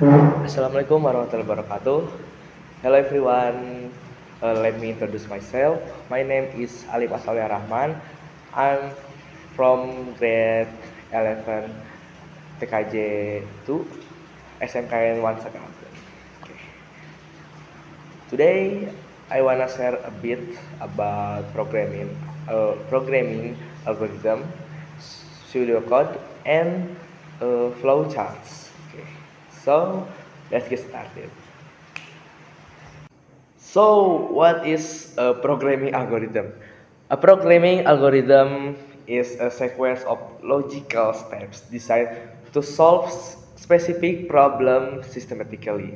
Assalamualaikum warahmatullahi wabarakatuh. Hello everyone. Let me introduce myself. My name is Ali Asalia Rahman. I'm from grade 11 TKJ 2 SMKN 1 Sakanapun. Okay. Today I wanna share a bit about programming algorithm, pseudocode, and flowcharts. Okay. So let's get started. So, what is a programming algorithm? A programming algorithm is a sequence of logical steps designed to solve specific problems systematically.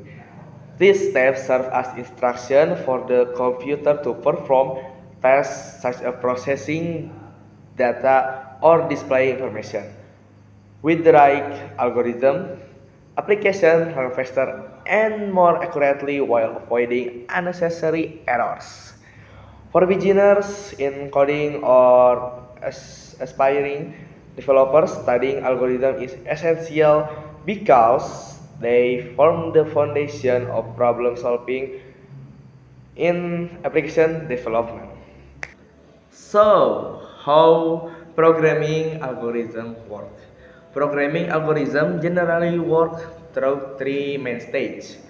These steps serve as instruction for the computer to perform tasks such as processing data or display information. With the right algorithm, application run faster and more accurately while avoiding unnecessary errors. For beginners in coding or aspiring developers, studying algorithm is essential because they form the foundation of problem solving in application development. So, how programming algorithm work? Programming algorithm generally work through three main stages.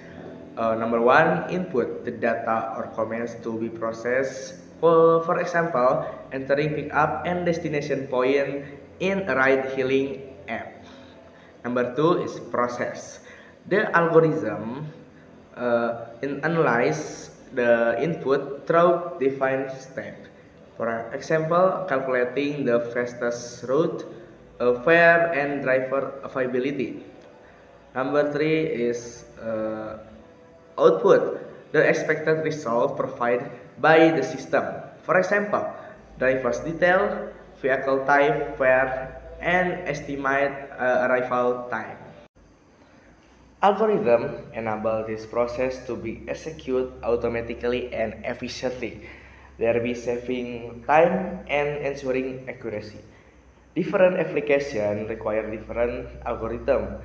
Number one, input the data or commands to be processed. For example, entering pickup and destination point in a ride-hailing app. Number two is process. The algorithm analyze the input through defined step. For example, calculating the fastest route, fare, and driver availability. Number three is output, the expected result provided by the system. For example, driver's detail, vehicle type, fare, and estimate arrival time. Algorithm enable this process to be executed automatically and efficiently, thereby saving time and ensuring accuracy. Different applications require different algorithms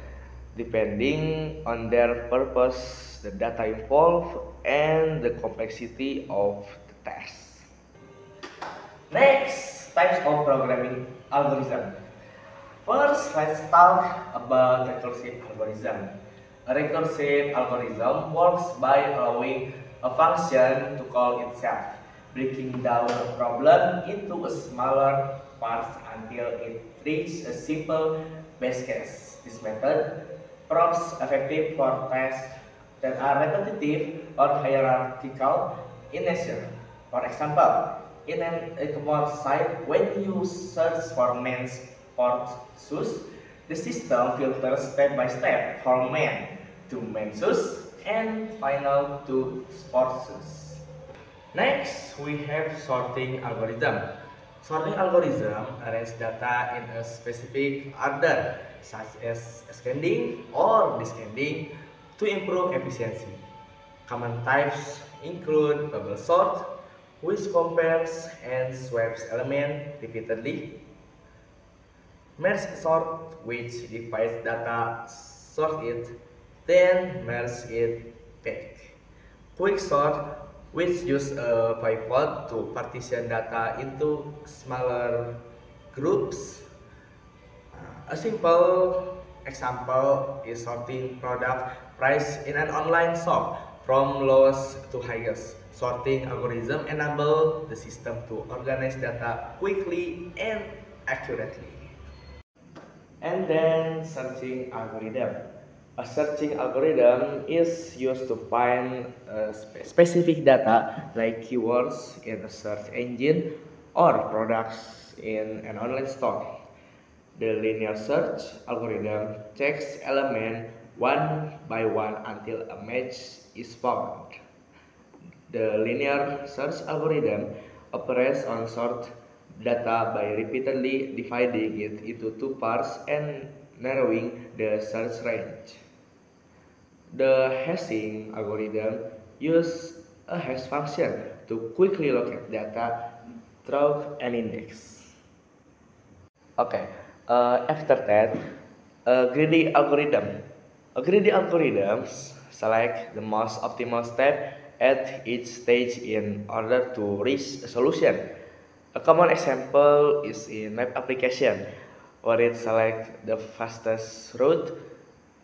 depending on their purpose, the data involved, and the complexity of the task. Next, types of programming algorithm. First, let's talk about recursive algorithm. A recursive algorithm works by allowing a function to call itself, breaking down a problem into a smaller parts until it reaches a simple base case. This method proves effective for tasks that are repetitive or hierarchical in nature. For example, in an e-commerce site, when you search for men's sports shoes, the system filters step by step from men to men's shoes and final to sports shoes. Next, we have sorting algorithm. Sorting algorithm arrange data in a specific order, such as ascending or descending, to improve efficiency. Common types include bubble sort, which compares and swaps element repeatedly; merge sort, which divides data, sort it, then merge it back; quick sort, which use a pivot to partition data into smaller groups. A simple example is sorting product price in an online shop from lowest to highest. Sorting algorithm enable the system to organize data quickly and accurately. And then searching algorithm. A searching algorithm is used to find specific data like keywords in a search engine or products in an online store. The linear search algorithm checks elements one by one until a match is found. The linear search algorithm operates on sort data by repeatedly dividing it into two parts and narrowing the search range. The hashing algorithm uses a hash function to quickly locate data through an index. Okay, after that, a greedy algorithm. Greedy algorithms select the most optimal step at each stage in order to reach a solution. A common example is in map application, where it selects the fastest route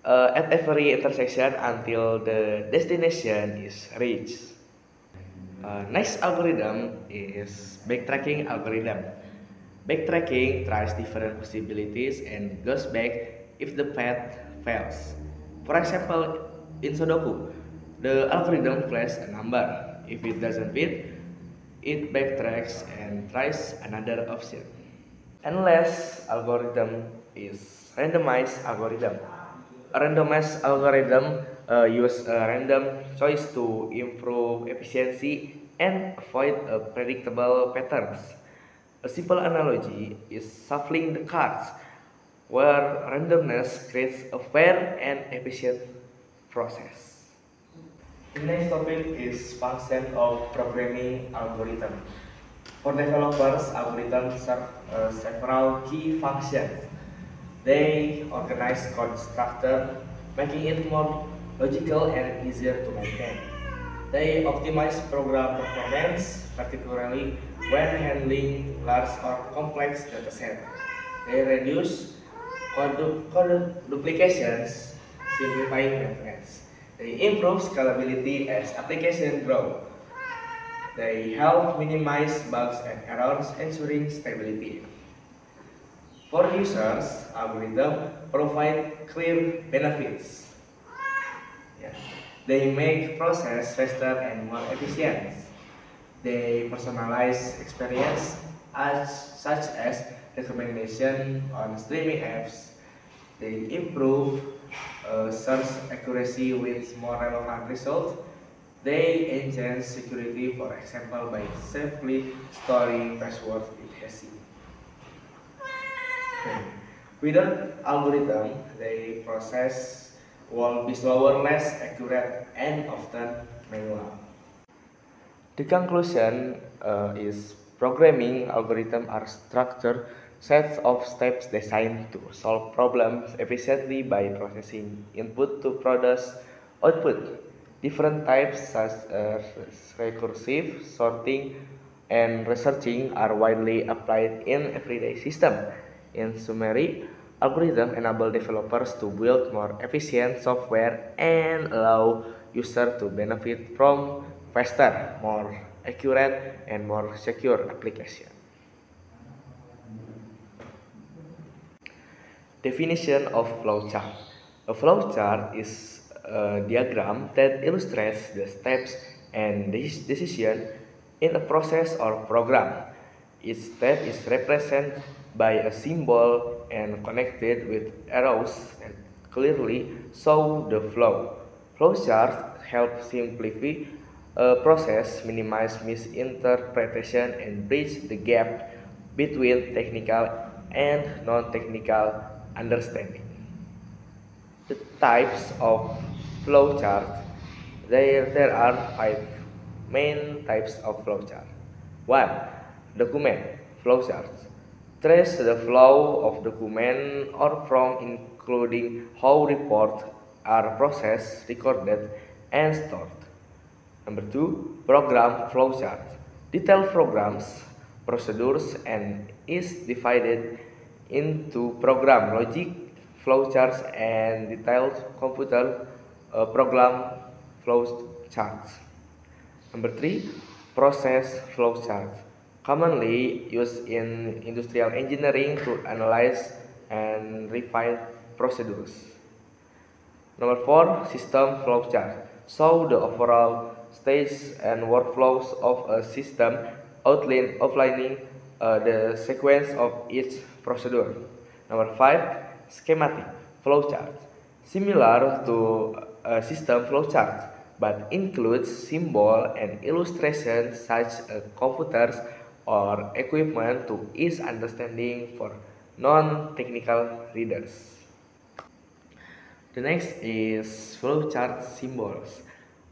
at every intersection until the destination is reached. Next algorithm is backtracking algorithm. Backtracking tries different possibilities and goes back if the path fails. For example, in Sudoku, the algorithm places a number. If it doesn't fit, it backtracks and tries another option. And last algorithm is randomized algorithm. A randomized algorithm use a random choice to improve efficiency and avoid predictable patterns. A simple analogy is shuffling the cards, where randomness creates a fair and efficient process. The next topic is function of programming algorithm. For developers, algorithms serve several key functions. They organize code structure, making it more logical and easier to maintain. They optimize program performance, particularly when handling large or complex datasets. They reduce code duplications, simplifying maintenance. They improve scalability as applications grow. They help minimize bugs and errors, ensuring stability. For users, algorithms provide clear benefits. Yeah. They make process faster and more efficient. They personalize experience such as recommendation on streaming apps. They improve search accuracy with more relevant results. They enhance security, for example, by safely storing passwords in hashy. Without algorithm, the process will be slower, less accurate, and often manual. The conclusion is programming algorithms are structured sets of steps designed to solve problems efficiently by processing input to produce output. Different types such as recursive, sorting, and researching are widely applied in everyday systems. In summary, algorithms enable developers to build more efficient software and allow users to benefit from faster, more accurate, and more secure application. Definition of flowchart. A flowchart is a diagram that illustrates the steps and decision in a process or program. Each step is represented by a symbol and connected with arrows that clearly show the flow. Flowcharts help simplify a process, minimize misinterpretation, and bridge the gap between technical and non-technical understanding. The types of flowchart. There are five main types of flowchart. 1. Document flowcharts. Trace the flow of document or from including how reports are processed, recorded, and stored. Number 2. Program flowchart. Detailed programs, procedures, and is divided into program logic flowcharts and detailed computer program flowcharts. Number 3. Process flowchart. Commonly used in industrial engineering to analyze and refine procedures. Number 4. System flowchart. Show the overall stage and workflows of a system, outlining the sequence of each procedure. Number 5. Schematic flowchart. Similar to a system flowchart, but includes symbol and illustrations such as computers or equipment to ease understanding for non-technical readers. The next is flowchart symbols.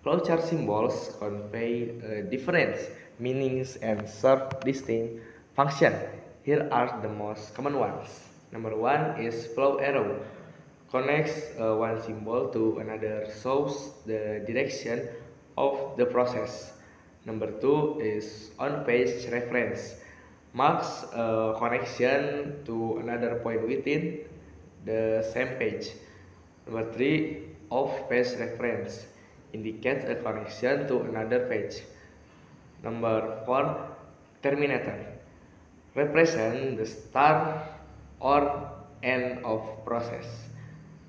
Flowchart symbols convey different meanings and serve distinct functions. Here are the most common ones. Number 1 is flow arrow. connects one symbol to another shows the direction of the process. Number 2 is on-page reference, marks a connection to another point within the same page. Number 3, off-page reference, indicates a connection to another page. Number 4, terminator, represent the start or end of process.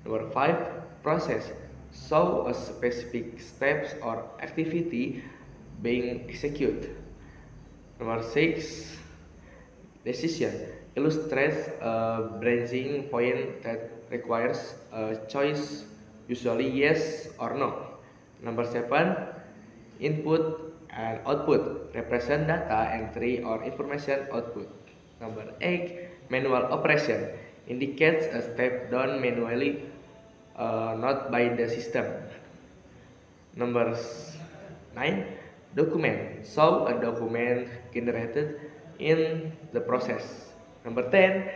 Number 5, process, show a specific steps or activity being executed. Number 6, decision, illustrates a branching point that requires a choice, usually yes or no. Number 7, input and output, represent data entry or information output. Number 8, manual operation, indicates a step done manually, not by the system. Number 9, document, show a document generated in the process. Number 10,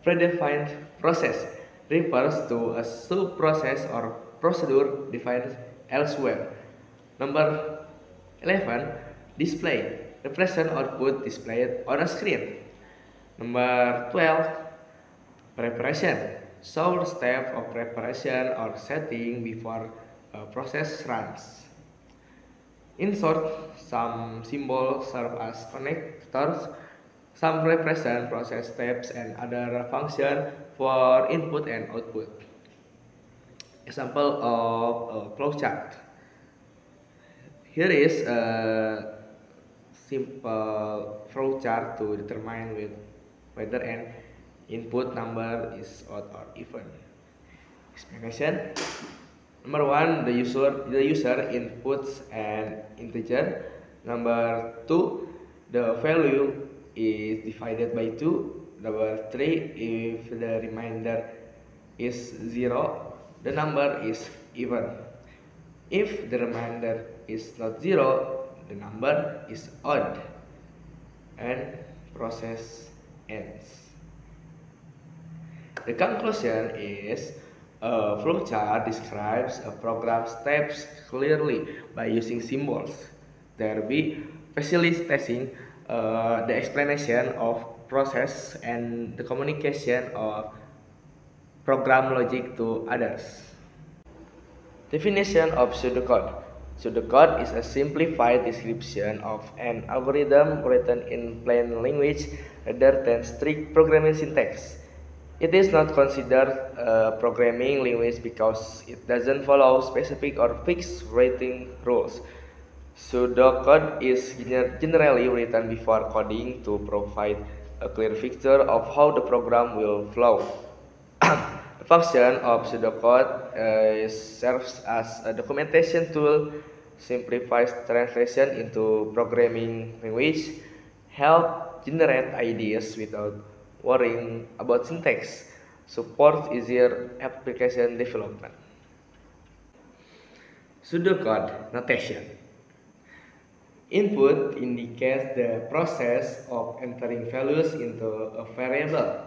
predefined process, refers to a sub-process or procedure defined elsewhere. Number 11, display, represent output displayed on a screen. Number 12, preparation, show the step of preparation or setting before a process runs. In short, some symbols serve as connectors, some represent process steps, and other function for input and output. Example of a flowchart. Here is a simple flowchart to determine whether an input number is odd or even. Explanation. Number 1, the user inputs an integer. Number 2, the value is divided by 2. Number 3, if the remainder is 0, the number is even. If the remainder is not 0, the number is odd, and process ends. The conclusion is a flowchart describes a program steps clearly by using symbols, thereby facilitating the explanation of process and the communication of program logic to others. Definition of pseudocode. Pseudocode is a simplified description of an algorithm written in plain language rather than strict programming syntax. It is not considered a programming language because it doesn't follow specific or fixed writing rules. Pseudocode is generally written before coding to provide a clear picture of how the program will flow. The function of pseudocode serves as a documentation tool, simplifies translation into programming language, help generate ideas without worrying about syntax, supports easier application development. Pseudocode notation. Input indicates the process of entering values into a variable.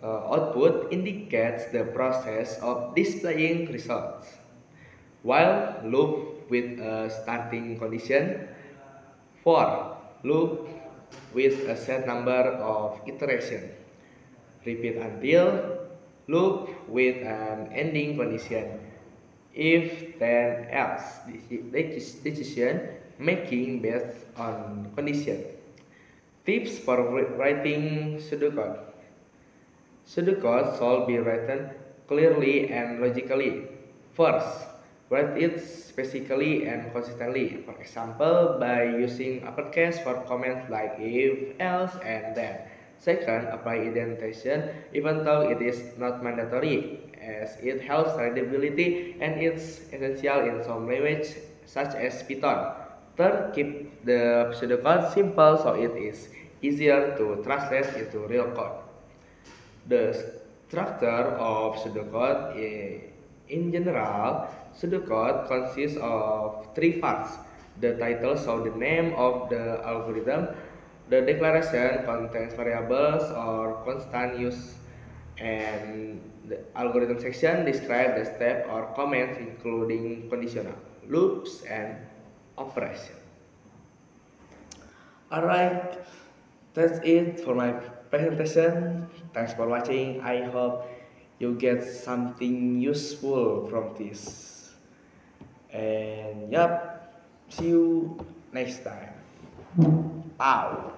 Output indicates the process of displaying results. While loop with a starting condition. For loop with a set number of iteration. Repeat until. Loop with an ending condition. If then else. Decision making based on condition. Tips for writing pseudocode. Pseudocode should be written clearly and logically. First, write it specifically and consistently. For example, by using uppercase for comments like if, else, and then. Second, apply indentation even though it is not mandatory, as it helps readability and it's essential in some language such as Python. Third, keep the pseudocode simple so it is easier to translate into real code. The structure of pseudocode in general, pseudocode consists of three parts. The title shows the name of the algorithm. The declaration contains variables or constant used And the algorithm section describe the step or comments including conditional, loops, and operation. Alright, that's it for my presentation. Thanks for watching. I hope you get something useful from this. And yep, see you next time. Bye.